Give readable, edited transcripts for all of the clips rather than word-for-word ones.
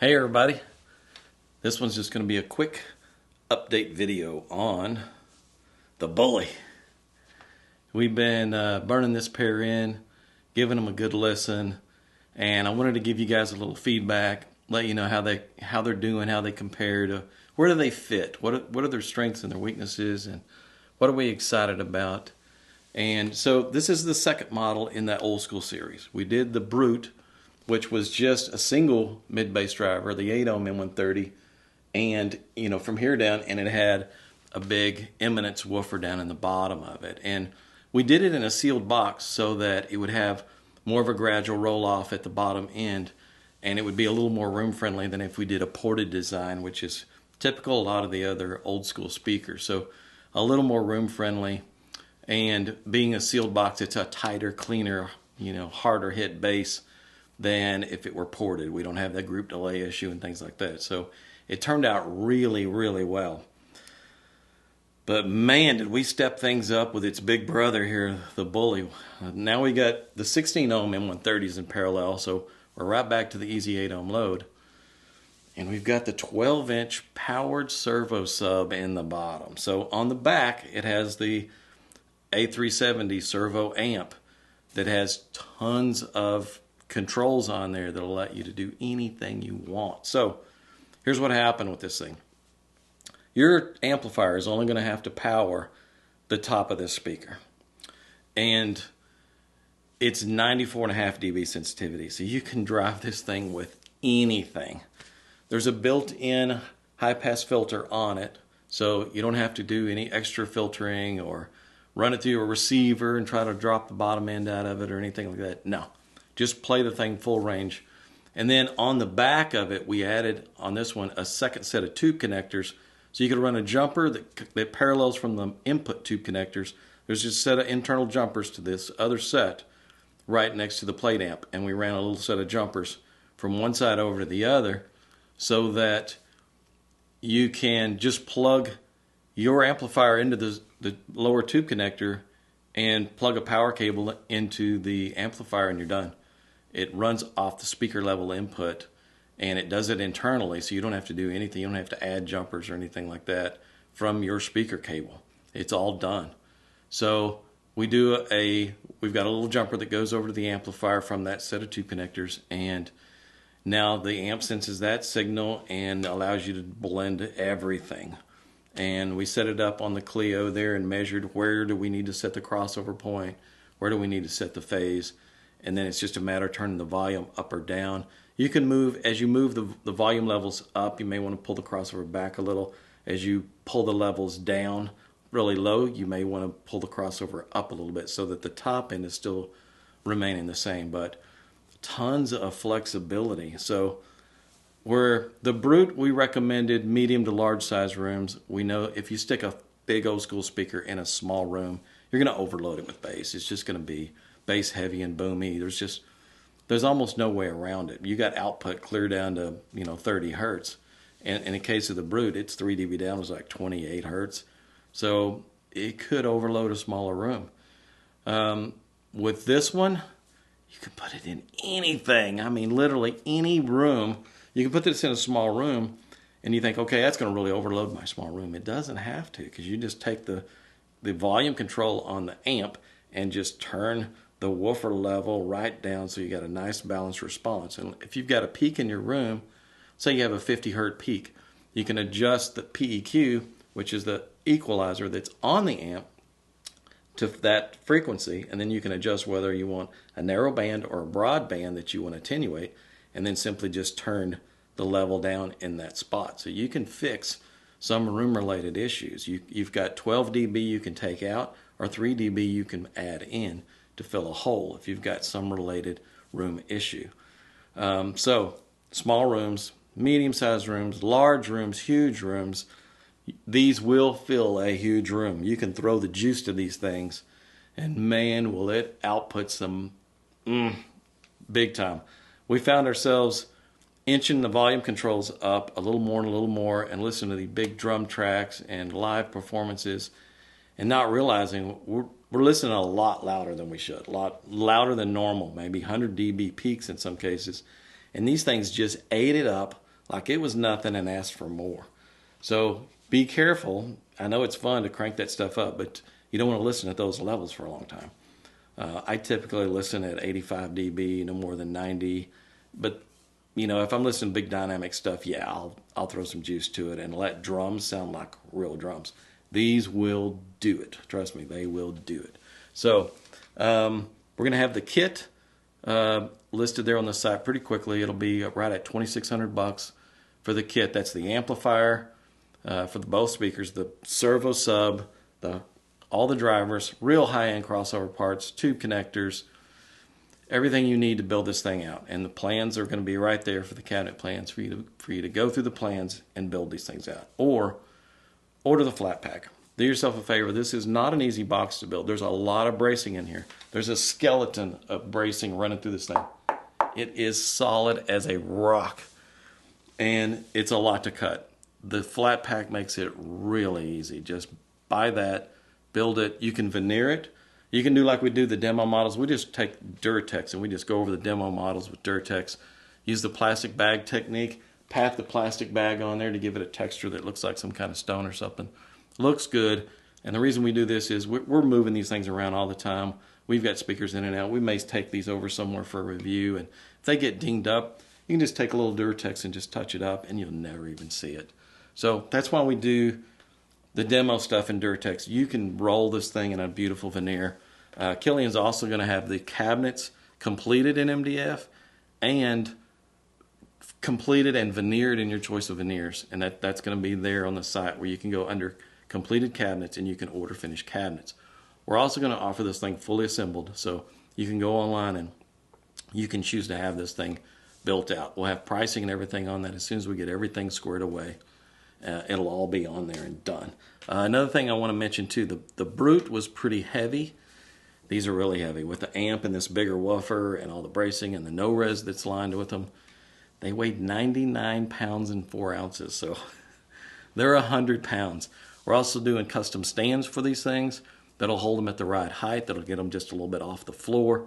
Hey everybody, this one's just going to be a quick update video on the Bully. We've been burning this pair in, giving them a good listen, and I wanted to give you guys a little feedback, let you know how they're doing, how they compare to, where do they fit, what are their strengths and their weaknesses, and what are we excited about. And so this is the second model in that old school series. We did the Brute, which was just a single mid-bass driver, the 8-ohm M130, and from here down, and it had a big Eminence woofer down in the bottom of it. And we did it in a sealed box so that it would have more of a gradual roll-off at the bottom end, and it would be a little more room-friendly than if we did a ported design, which is typical a lot of the other old-school speakers. So a little more room-friendly, and being a sealed box, it's a tighter, cleaner, harder hit bass than if it were ported. We don't have that group delay issue and things like that. So it turned out really, really well. But man, did we step things up with its big brother here, the Bully. Now we got the 16-ohm M130s in parallel, so we're right back to the easy 8-ohm load. And we've got the 12-inch powered servo sub in the bottom. So on the back, it has the A370 servo amp that has tons of controls on there that'll let you to do anything you want. So here's what happened with this thing. Your amplifier is only going to have to power the top of this speaker, and it's 94.5 dB sensitivity, so you can drive this thing with anything. There's a built-in high-pass filter on it, so you don't have to do any extra filtering or run it through a receiver and try to drop the bottom end out of it or anything like that. No. Just play the thing full range. And then on the back of it, we added on this one a second set of tube connectors. So you could run a jumper that parallels from the input tube connectors. There's just a set of internal jumpers to this other set right next to the plate amp. And we ran a little set of jumpers from one side over to the other so that you can just plug your amplifier into the lower tube connector and plug a power cable into the amplifier, and you're done. It runs off the speaker level input, and it does it internally, so you don't have to do anything. You don't have to add jumpers or anything like that from your speaker cable. It's all done. So we've got a little jumper that goes over to the amplifier from that set of two connectors, and now the amp senses that signal and allows you to blend everything. And we set it up on the Clio there and measured where do we need to set the crossover point, where do we need to set the phase, and then it's just a matter of turning the volume up or down. You can move, as you move the volume levels up, you may want to pull the crossover back a little. As you pull the levels down really low, you may want to pull the crossover up a little bit so that the top end is still remaining the same, but tons of flexibility. So where the Brute, we recommended medium to large size rooms. We know if you stick a big old school speaker in a small room, you're going to overload it with bass. It's just going to be bass heavy and boomy. There's almost no way around it. You got output clear down to 30 hertz. And in the case of the Brute, it's 3 dB down, it was like 28 hertz. So it could overload a smaller room. With this one, you can put it in anything. I mean, literally any room. You can put this in a small room, and you think, okay, that's going to really overload my small room. It doesn't have to, because you just take the volume control on the amp and just turn the woofer level right down so you got a nice balanced response. And if you've got a peak in your room, say you have a 50 hertz peak, you can adjust the PEQ, which is the equalizer that's on the amp, to that frequency, and then you can adjust whether you want a narrow band or a broad band that you want to attenuate, and then simply just turn the level down in that spot. So you can fix some room-related issues. You've got 12 dB you can take out, or 3 dB you can add in to fill a hole if you've got some related room issue. So small rooms, medium-sized rooms, large rooms, huge rooms, these will fill a huge room. You can throw the juice to these things, and man, will it output some big time. We found ourselves inching the volume controls up a little more and a little more, and listening to the big drum tracks and live performances, and not realizing we're listening a lot louder than we should, a lot louder than normal, maybe 100 dB peaks in some cases. And these things just ate it up like it was nothing and asked for more. So be careful. I know it's fun to crank that stuff up, but you don't want to listen at those levels for a long time. I typically listen at 85 dB, no more than 90. But you know, if I'm listening to big dynamic stuff, yeah, I'll throw some juice to it and let drums sound like real drums. These will do it. Trust me, they will do it. So we're going to have the kit listed there on the site pretty quickly. It'll be right at $2,600 for the kit. That's the amplifier for the both speakers, the servo sub, all the drivers, real high-end crossover parts, tube connectors, everything you need to build this thing out. And the plans are going to be right there for the cabinet plans for you to go through the plans and build these things out. Or order the flat pack. Do yourself a favor. This is not an easy box to build. There's a lot of bracing in here. There's a skeleton of bracing running through this thing. It is solid as a rock. And it's a lot to cut. The flat pack makes it really easy. Just buy that, build it. You can veneer it. You can do like we do the demo models. We just take Duratex and we just go over the demo models with Duratex. Use the plastic bag technique. Pat the plastic bag on there to give it a texture that looks like some kind of stone or something. Looks good. And the reason we do this is we're moving these things around all the time. We've got speakers in and out. We may take these over somewhere for a review. And if they get dinged up, you can just take a little Duratex and just touch it up and you'll never even see it. So that's why we do the demo stuff in Duratex. You can roll this thing in a beautiful veneer. Killian's also going to have the cabinets completed in MDF and completed and veneered in your choice of veneers. And that's going to be there on the site where you can go under completed cabinets and you can order finished cabinets. We're also going to offer this thing fully assembled. So you can go online and you can choose to have this thing built out. We'll have pricing and everything on that as soon as we get everything squared away. It'll all be on there and done. Another thing I want to mention too, the Brute was pretty heavy. These are really heavy with the amp and this bigger woofer and all the bracing and the no-res that's lined with them. They weighed 99 pounds and 4 ounces, so they're 100 pounds. We're also doing custom stands for these things that'll hold them at the right height, that'll get them just a little bit off the floor.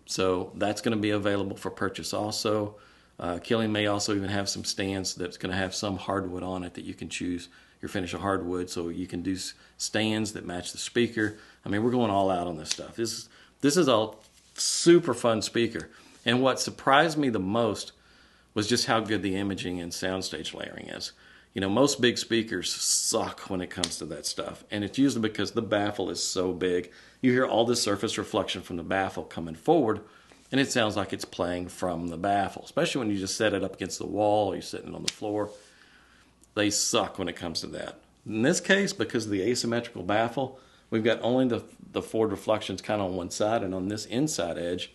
So that's going to be available for purchase also. Killian may also even have some stands that's going to have some hardwood on it that you can choose your finish of hardwood, so you can do stands that match the speaker. I mean, we're going all out on this stuff. This is a super fun speaker. And what surprised me the most was just how good the imaging and soundstage layering is. You know, most big speakers suck when it comes to that stuff. And it's usually because the baffle is so big. You hear all this surface reflection from the baffle coming forward, and it sounds like it's playing from the baffle, especially when you just set it up against the wall or you're sitting on the floor. They suck when it comes to that. In this case, because of the asymmetrical baffle, we've got only the forward reflections kind of on one side, and on this inside edge,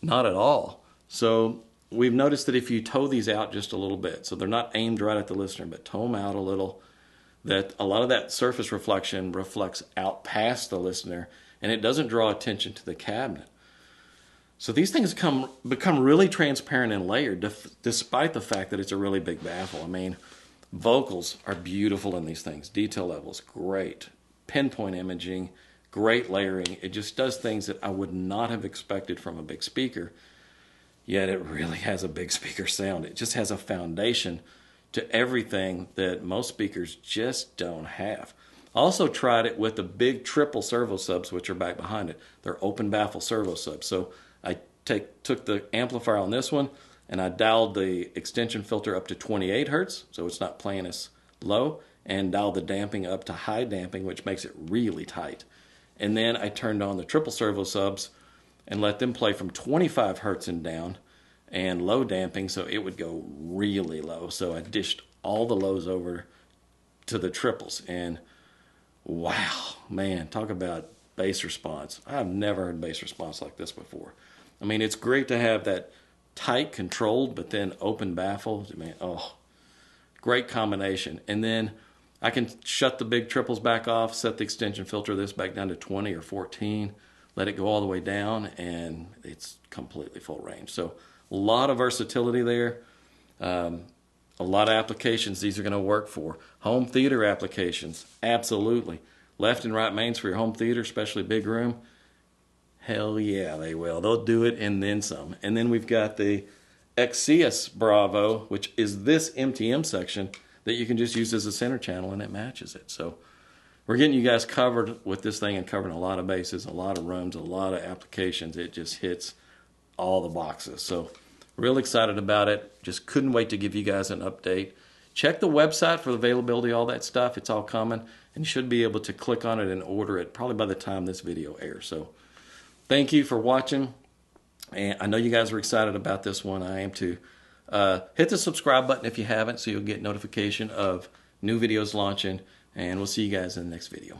not at all. So we've noticed that if you toe these out just a little bit, so they're not aimed right at the listener, but toe them out a little, that a lot of that surface reflection reflects out past the listener, and it doesn't draw attention to the cabinet. So these things become really transparent and layered, despite the fact that it's a really big baffle. I mean, vocals are beautiful in these things. Detail levels, great. Pinpoint imaging, great layering. It just does things that I would not have expected from a big speaker, yet it really has a big speaker sound. It just has a foundation to everything that most speakers just don't have. I also tried it with the big triple servo subs, which are back behind it. They're open baffle servo subs. So I took the amplifier on this one, and I dialed the extension filter up to 28 hertz, so it's not playing as low, and dialed the damping up to high damping, which makes it really tight. And then I turned on the triple servo subs and let them play from 25 hertz and down and low damping, so it would go really low. So I dished all the lows over to the triples, and wow, man, talk about bass response. I've never heard bass response like this before. I mean, it's great to have that tight, controlled, but then open baffle. I mean, oh, great combination. And then I can shut the big triples back off, set the extension filter of this back down to 20 or 14, let it go all the way down, and it's completely full range. So a lot of versatility there. A lot of applications these are going to work for. Home theater applications, absolutely. Left and right mains for your home theater, especially big room. Hell yeah, they will. They'll do it and then some. And then we've got the XCS Bravo, which is this MTM section that you can just use as a center channel, and it matches it. So we're getting you guys covered with this thing and covering a lot of bases, a lot of rooms, a lot of applications. It just hits all the boxes. So real excited about it. Just couldn't wait to give you guys an update. Check the website for the availability, all that stuff. It's all coming, and you should be able to click on it and order it probably by the time this video airs. So thank you for watching, and I know you guys are excited about this one. I am too. Hit the subscribe button if you haven't, so you'll get notification of new videos launching, and we'll see you guys in the next video.